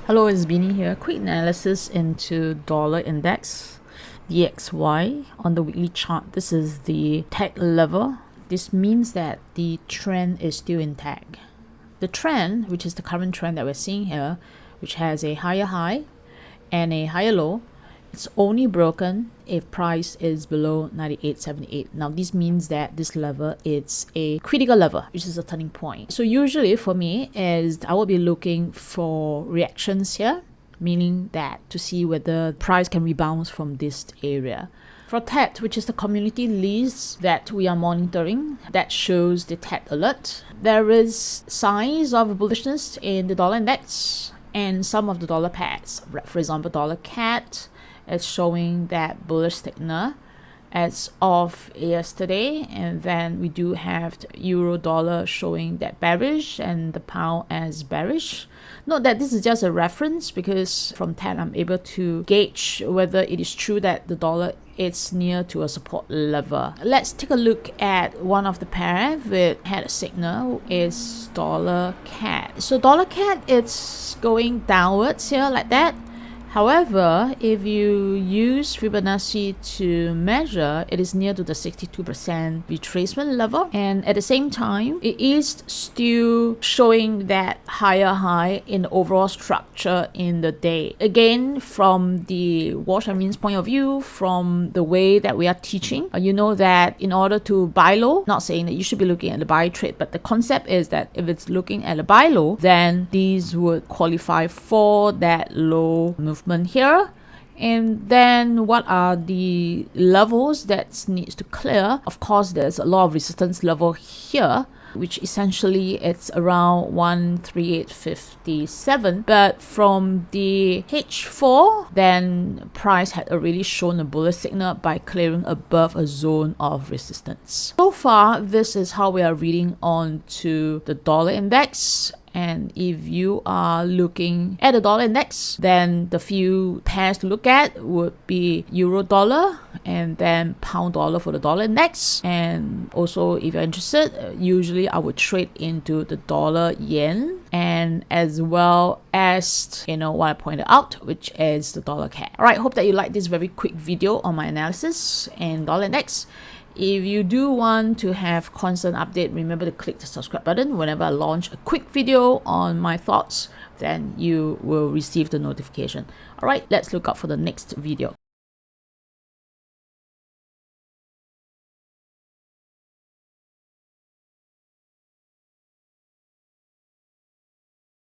Hello, it's Beanie here. Quick analysis into dollar index, DXY on the weekly chart. This is the tag level. This means that the trend is still intact. The trend, which is the current trend that we're seeing here, which has a higher high and a higher low, it's only broken if price is below 98.78. Now this means that this level is a critical level, which is a turning point. So usually for me is I will be looking for reactions here, meaning that to see whether price can rebound from this area. For TED, which is the community list that we are monitoring, that shows the TED alert. There is signs of bullishness in the dollar index and some of the dollar pairs. For example, dollar CAD is showing that bullish signal as of yesterday, and then we do have the euro dollar showing that bearish and the pound as bearish. Note that this is just a reference because from that I'm able to gauge whether it is true that the dollar is near to a support level. Let's take a look at one of the pair that had a signal is dollar CAD. So dollar CAD, it's going downwards here like that. However, if you use Fibonacci to measure, it is near to the 62% retracement level. And at the same time, it is still showing that higher high in the overall structure in the day. Again, from the wash and rinse point of view, from the way that we are teaching, you know that in order to buy low, not saying that you should be looking at the buy trade, but the concept is that if it's looking at a buy low, then these would qualify for that low movement here. And then what are the levels that needs to clear? Of course, there's a lot of resistance level here, which essentially it's around 138.57. But from the H4, then price had already shown a bullish signal by clearing above a zone of resistance. So far, this is how we are reading on to the dollar index. And if you are looking at the dollar index, then the few pairs to look at would be euro dollar and then pound dollar for the dollar index. And also, if you're interested, usually I would trade into the dollar yen and as well as, what I pointed out, which is the dollar CAD. All right, hope that you like this very quick video on my analysis and dollar index. If you do want to have constant update, remember to click the subscribe button. Whenever I launch a quick video on my thoughts, then you will receive the notification. All right, let's look out for the next video.